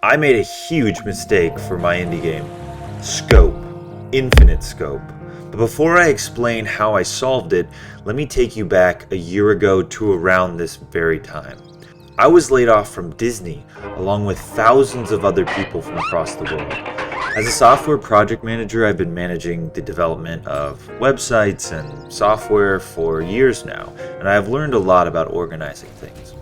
I made a huge mistake for my indie game. Scope. Infinite scope. But before I explain how I solved it, let me take you back a year ago to around this very time. I was laid off from Disney, along with thousands of other people from across the world. As a software project manager, I've been managing the development of websites and software for years now, and I have learned a lot about organizing things.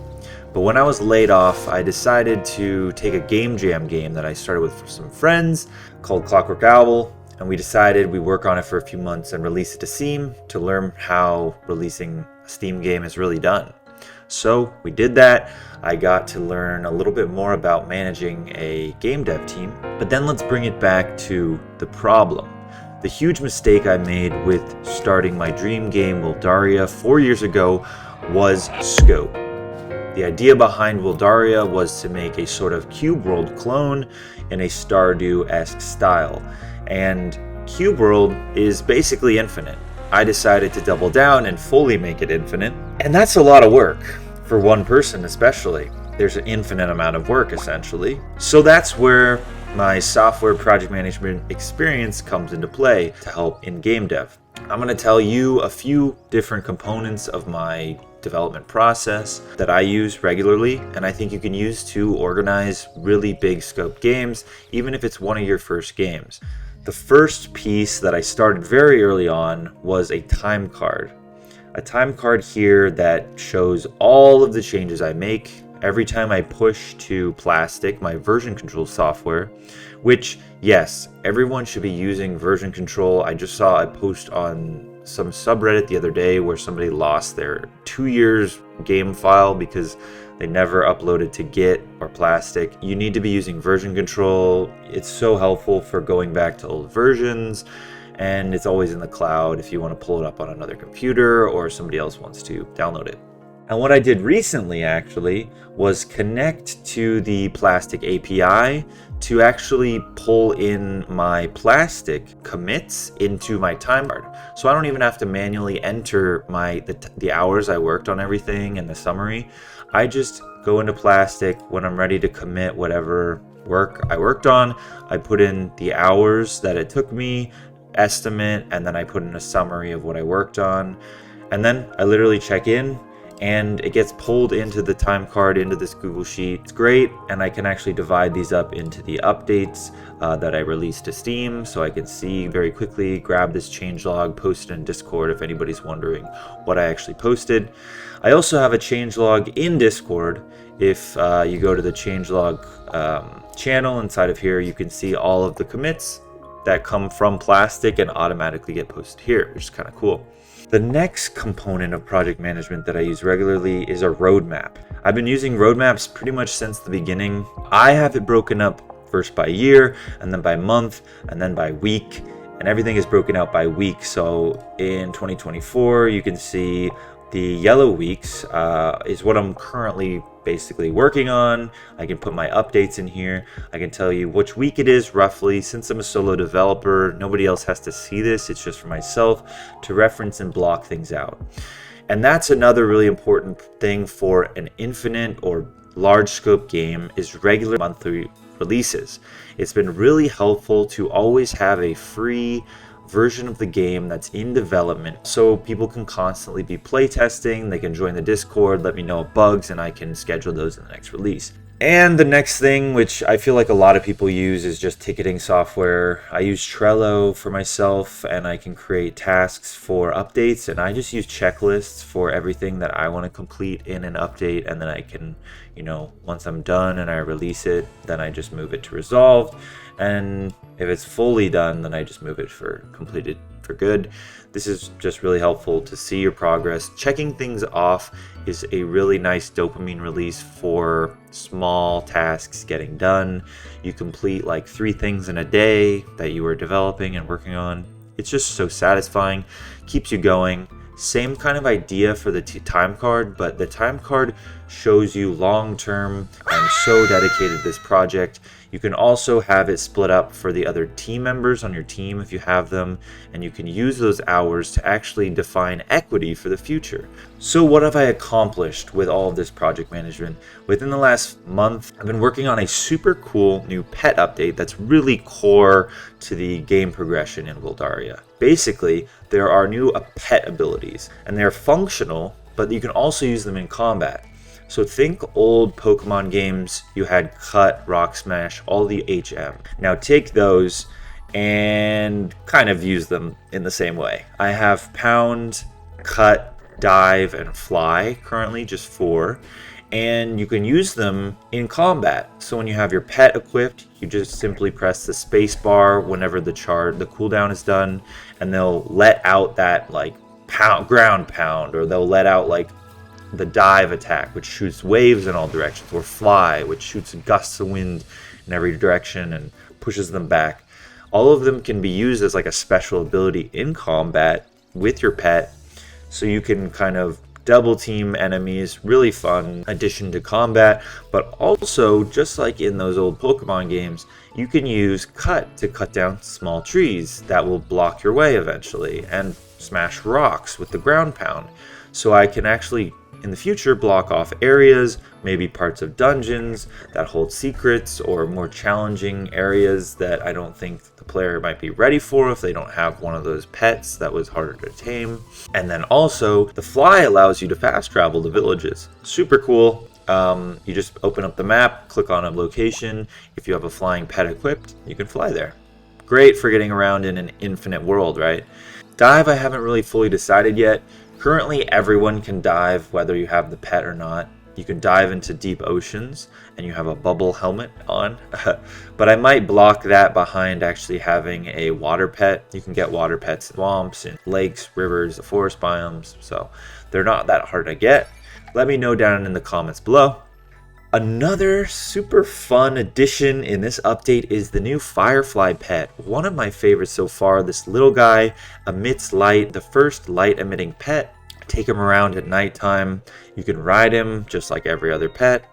But when I was laid off, I decided to take a game jam game that I started with some friends called Clockwork Owl, and we decided we'd work on it for a few months and release it to Steam to learn how releasing a Steam game is really done. So we did that. I got to learn a little bit more about managing a game dev team. But then let's bring it back to the problem. The huge mistake I made with starting my dream game, Wildaria, 4 years ago was scope. The idea behind Wildaria was to make a sort of Cube World clone in a Stardew-esque style. And Cube World is basically infinite. I decided to double down and fully make it infinite. And that's a lot of work, for one person especially. There's an infinite amount of work, essentially. So that's where my software project management experience comes into play to help in game dev. I'm going to tell you a few different components of my development process that I use regularly, and I think you can use to organize really big scope games, even if it's one of your first games. The first piece that I started very early on was a time card. A time card here that shows all of the changes I make every time I push to Plastic, my version control software, which, yes, everyone should be using version control. I just saw a post on some subreddit the other day where somebody lost their 2 years game file because they never uploaded to Git or Plastic. You need to be using version control. It's so helpful for going back to old versions, and it's always in the cloud if you want to pull it up on another computer or somebody else wants to download it. And what I did recently actually was connect to the Plastic API to actually pull in my Plastic commits into my time card. So I don't even have to manually enter the hours I worked on everything and the summary. I just go into Plastic when I'm ready to commit whatever work I worked on. I put in the hours that it took me, estimate, and then I put in a summary of what I worked on. And then I literally check in, and it gets pulled into the time card, into this Google Sheet. It's great, and I can actually divide these up into the updates that I released to Steam, so I can see very quickly, grab this changelog, post it in Discord if anybody's wondering what I actually posted. I also have a changelog in Discord. If you go to the changelog channel inside of here, you can see all of the commits that come from Plastic and automatically get posted here, which is kind of cool. The next component of project management that I use regularly is a roadmap. I've been using roadmaps pretty much since the beginning. I have it broken up first by year, and then by month, and then by week, and everything is broken out by week. So in 2024, you can see the yellow weeks is what I'm currently basically working on. I can put my updates in here. I can tell you which week it is roughly. Since I'm a solo developer, nobody else has to see this. It's just for myself to reference and block things out. And that's another really important thing for an infinite or large scope game is regular monthly releases. It's been really helpful to always have a free version of the game that's in development so people can constantly be playtesting. They can join the Discord, let me know of bugs, and I can schedule those in the next release. And the next thing, which I feel like a lot of people use, is just ticketing software. I use Trello for myself, and I can create tasks for updates, and I just use checklists for everything that I want to complete in an update, and then I can, once I'm done and I release it, then I just move it to resolved. And if it's fully done, then I just move it for completed for good. This is just really helpful to see your progress. Checking things off is a really nice dopamine release for small tasks getting done. You complete like 3 things in a day that you were developing and working on. It's just so satisfying, keeps you going. Same kind of idea for the time card, but the time card shows you long term. I'm so dedicated to this project. You can also have it split up for the other team members on your team if you have them, and you can use those hours to actually define equity for the future. So what have I accomplished with all of this project management? Within the last month, I've been working on a super cool new pet update that's really core to the game progression in Wildaria. Basically, there are new pet abilities, and they're functional, but you can also use them in combat. So think old Pokemon games, you had Cut, Rock Smash, all the HM. Now take those and kind of use them in the same way. I have Pound, Cut, Dive, and Fly currently, just 4, and you can use them in combat. So when you have your pet equipped, you just simply press the space bar whenever the cooldown is done, and they'll let out that like ground pound, or they'll let out like the dive attack, which shoots waves in all directions, or Fly, which shoots gusts of wind in every direction and pushes them back. All of them can be used as like a special ability in combat with your pet, so you can kind of double team enemies. Really fun addition to combat. But also, just like in those old Pokemon games, you can use Cut to cut down small trees that will block your way eventually, and smash rocks with the ground pound. So I can actually, in the future, block off areas, maybe parts of dungeons that hold secrets, or more challenging areas that I don't think the player might be ready for if they don't have one of those pets that was harder to tame. And then also, the Fly allows you to fast travel to villages. Super cool. You just open up the map, click on a location. If you have a flying pet equipped, you can fly there. Great for getting around in an infinite world, right? Dive, I haven't really fully decided yet. Currently, everyone can dive, whether you have the pet or not. You can dive into deep oceans, and you have a bubble helmet on. But I might block that behind actually having a water pet. You can get water pets in swamps, in lakes, rivers, the forest biomes, so they're not that hard to get. Let me know down in the comments below. Another super fun addition in this update is the new firefly pet. One of my favorites so far. This little guy emits light, the first light emitting pet. Take him around at nighttime. You can ride him just like every other pet.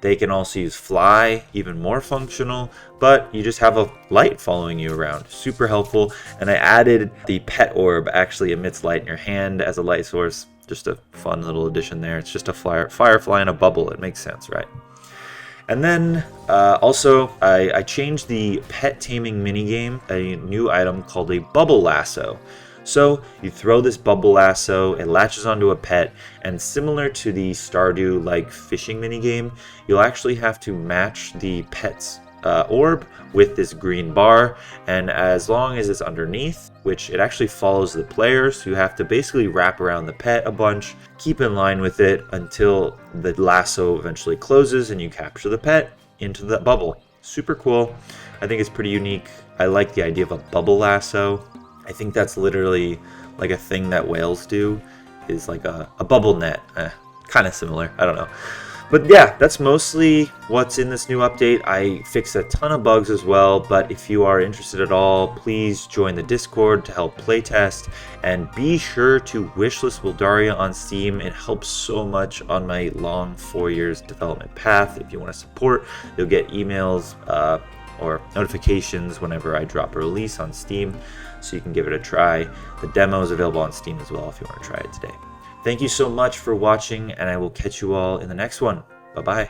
They can also use Fly, even more functional, but you just have a light following you around. Super helpful. And I added the pet orb actually emits light in your hand as a light source. Just a fun little addition there. It's just a firefly in a bubble. It makes sense, right? And then also I changed the pet taming minigame, a new item called a bubble lasso. So you throw this bubble lasso, it latches onto a pet, and similar to the Stardew-like fishing minigame, you'll actually have to match the pet's orb with this green bar, and as long as it's underneath, which it actually follows the player, so you have to basically wrap around the pet a bunch, keep in line with it until the lasso eventually closes and you capture the pet into the bubble. Super cool. I think it's pretty unique. I like the idea of a bubble lasso. I think that's literally like a thing that whales do, is like a bubble net. Kind of similar, I don't know. But yeah, that's mostly what's in this new update. I fixed a ton of bugs as well, but if you are interested at all, please join the Discord to help playtest, and be sure to wishlist Wildaria on Steam. It helps so much on my long 4 years development path. If you want to support, you'll get emails or notifications whenever I drop a release on Steam, so you can give it a try. The demo is available on Steam as well if you want to try it today. Thank you so much for watching, and I will catch you all in the next one. Bye-bye.